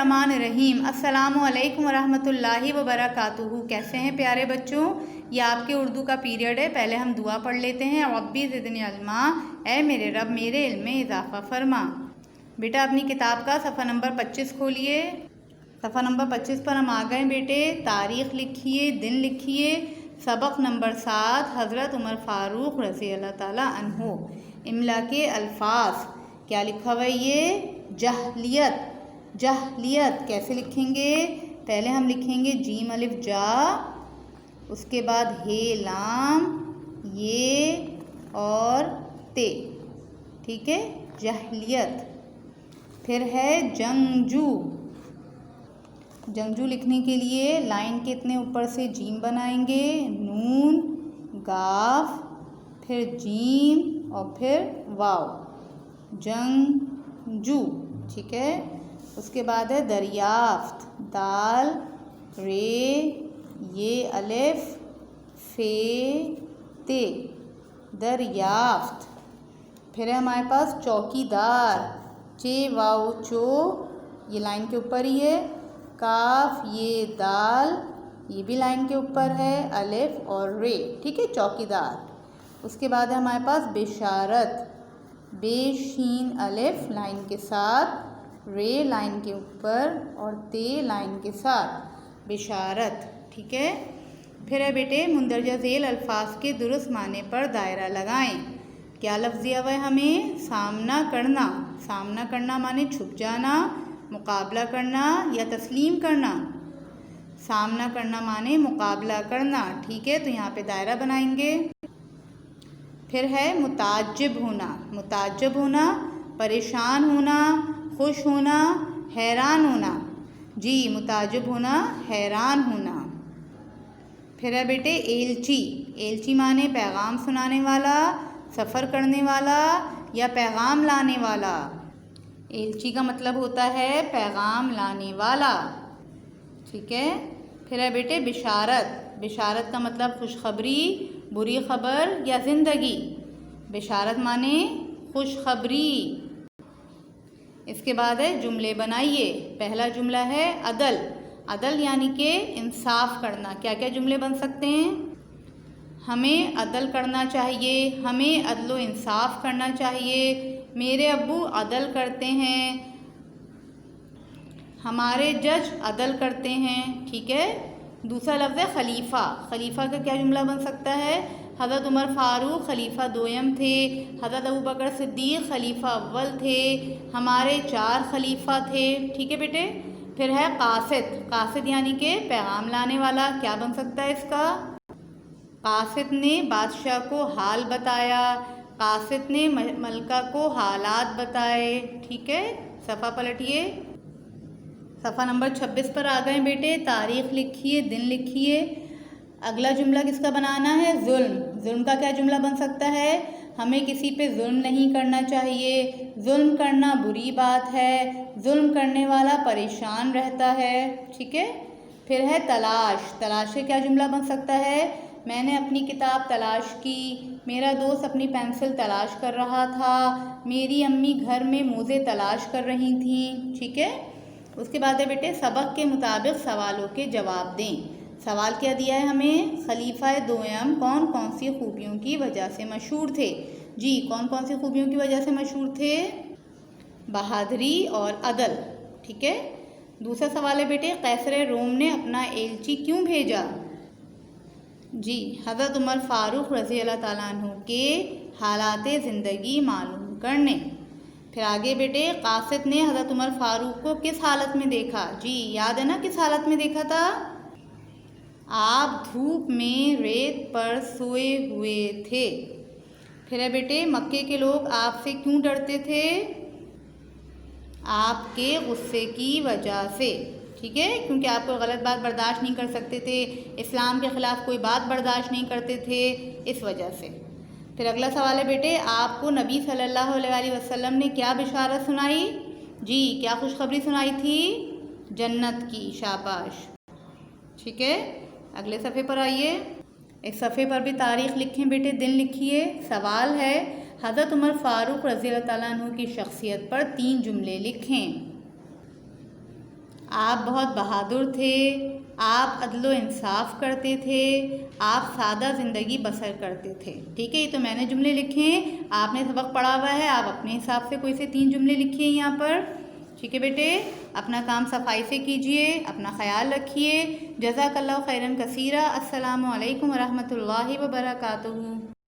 الرحمن الرحیم۔ السلام علیکم ورحمۃ اللہ وبرکاتہ۔ کیسے ہیں پیارے بچوں؟ یہ آپ کے اردو کا پیریڈ ہے۔ پہلے ہم دعا پڑھ لیتے ہیں۔ ربی زدنی علما، اے میرے رب میرے علم میں اضافہ فرما۔ بیٹا اپنی کتاب کا صفحہ نمبر 25 کھولیے۔ صفحہ نمبر 25 پر ہم آ گئے بیٹے۔ تاریخ لکھیے، دن لکھیے۔ سبق نمبر 7، حضرت عمر فاروق رضی اللہ تعالیٰ عنہ۔ املا کے الفاظ کیا لکھا ہوا ہے؟ یہ جہلیت۔ جہلیت کیسے لکھیں گے؟ پہلے ہم لکھیں گے جیم الف جا، اس کے بعد ہے لام یہ اور تے، ٹھیک ہے؟ جہلیت۔ پھر ہے جنگجو۔ جنگجو لکھنے کے لیے لائن کے اتنے اوپر سے جیم بنائیں گے، نون گاف پھر جیم اور پھر واو، جنگجو، ٹھیک ہے؟ اس کے بعد ہے دریافت، دال رے یہ الف فے تے، دریافت۔ پھر ہے ہمارے پاس چوکی دار، چے واو چو، یہ لائن کے اوپر ہی ہے، کاف یہ دال، یہ بھی لائن کے اوپر ہے، الف اور رے، ٹھیک ہے؟ چوکی دار۔ اس کے بعد ہے ہمارے پاس بشارت، بے شین الف لائن کے ساتھ، رے لائن کے اوپر اور تے لائن کے ساتھ، بشارت، ٹھیک ہے؟ پھر ہے بیٹے مندرجہ ذیل الفاظ کے درست معنی پر دائرہ لگائیں۔ کیا لفظ دیا ہوا ہے ہمیں؟ سامنا کرنا۔ سامنا کرنا معنی چھپ جانا، مقابلہ کرنا یا تسلیم کرنا۔ سامنا کرنا معنی مقابلہ کرنا، ٹھیک ہے؟ تو یہاں پہ دائرہ بنائیں گے۔ پھر ہے متعجب ہونا۔ متعجب ہونا، پریشان ہونا، خوش ہونا، حیران ہونا۔ جی متعجب ہونا، حیران ہونا۔ پھر ہے بیٹے ایلچی۔ ایلچی معنی پیغام سنانے والا، سفر کرنے والا یا پیغام لانے والا۔ ایلچی کا مطلب ہوتا ہے پیغام لانے والا، ٹھیک ہے؟ پھر ہے بیٹے بشارت۔ بشارت کا مطلب خوشخبری، بری خبر یا زندگی۔ بشارت معنی خوشخبری۔ اس کے بعد ہے جملے بنائیے۔ پہلا جملہ ہے عدل۔ عدل یعنی کہ انصاف کرنا۔ کیا کیا جملے بن سکتے ہیں؟ ہمیں عدل کرنا چاہیے، ہمیں عدل و انصاف کرنا چاہیے، میرے ابو عدل کرتے ہیں، ہمارے جج عدل کرتے ہیں، ٹھیک ہے؟ دوسرا لفظ ہے خلیفہ۔ خلیفہ کا کیا جملہ بن سکتا ہے؟ حضرت عمر فاروق خلیفہ دوم تھے، حضرت ابوبکر صدیق خلیفہ اول تھے، ہمارے 4 خلیفہ تھے، ٹھیک ہے بیٹے؟ پھر ہے قاصد۔ قاصد یعنی کہ پیغام لانے والا۔ کیا بن سکتا ہے اس کا؟ قاصد نے بادشاہ کو حال بتایا، قاصد نے ملکہ کو حالات بتائے، ٹھیک ہے؟ صفحہ پلٹیے۔ صفحہ نمبر 26 پر آ گئے بیٹے۔ تاریخ لکھیے، دن لکھیے۔ اگلا جملہ کس کا بنانا ہے؟ ظلم۔ ظلم کا کیا جملہ بن سکتا ہے؟ ہمیں کسی پہ ظلم نہیں کرنا چاہیے، ظلم کرنا بری بات ہے، ظلم کرنے والا پریشان رہتا ہے، ٹھیک ہے؟ پھر ہے تلاش۔ تلاش سے کیا جملہ بن سکتا ہے؟ میں نے اپنی کتاب تلاش کی، میرا دوست اپنی پینسل تلاش کر رہا تھا، میری امی گھر میں موزے تلاش کر رہی تھیں، ٹھیک ہے؟ اس کے بعد ہے بیٹے سبق کے مطابق سوالوں کے جواب دیں۔ سوال کیا دیا ہے ہمیں؟ خلیفہ دوم کون کون سی خوبیوں کی وجہ سے مشہور تھے؟ جی کون کون سی خوبیوں کی وجہ سے مشہور تھے؟ بہادری اور عدل، ٹھیک ہے؟ دوسرا سوال ہے بیٹے قیصر روم نے اپنا ایلچی کیوں بھیجا؟ جی حضرت عمر فاروق رضی اللہ تعالیٰ عنہ کے حالات زندگی معلوم کرنے۔ پھر آگے بیٹے قاصد نے حضرت عمر فاروق کو کس حالت میں دیکھا؟ جی یاد ہے نا کس حالت میں دیکھا تھا؟ آپ دھوپ میں ریت پر سوئے ہوئے تھے۔ پھر ہے بیٹے مکے کے لوگ آپ سے کیوں ڈرتے تھے؟ آپ کے غصے کی وجہ سے، ٹھیک ہے؟ کیونکہ آپ کوئی غلط بات برداشت نہیں کر سکتے تھے، اسلام کے خلاف کوئی بات برداشت نہیں کرتے تھے، اس وجہ سے۔ پھر اگلا سوال ہے بیٹے آپ کو نبی صلی اللہ علیہ وسلم نے کیا بشارت سنائی؟ جی کیا خوشخبری سنائی تھی؟ جنت کی، شاباش، ٹھیک ہے؟ اگلے صفحے پر آئیے۔ اس صفحے پر بھی تاریخ لکھیں بیٹے، دن لکھیے۔ سوال ہے حضرت عمر فاروق رضی اللہ تعالیٰ عنہ کی شخصیت پر 3 جملے لکھیں۔ آپ بہت بہادر تھے، آپ عدل و انصاف کرتے تھے، آپ سادہ زندگی بسر کرتے تھے. ٹھیک ہے، یہ تو میں نے جملے لکھے ہیں، آپ نے سبق پڑھا ہوا ہے، آپ اپنے حساب سے کوئی سے 3 جملے لکھیے یہاں پر. ٹھیک ہے بیٹے، اپنا کام صفائی سے کیجئے، اپنا خیال رکھیے. جزاک اللہ خیراً کثیرا. السلام علیکم ورحمۃ اللہ وبرکاتہ.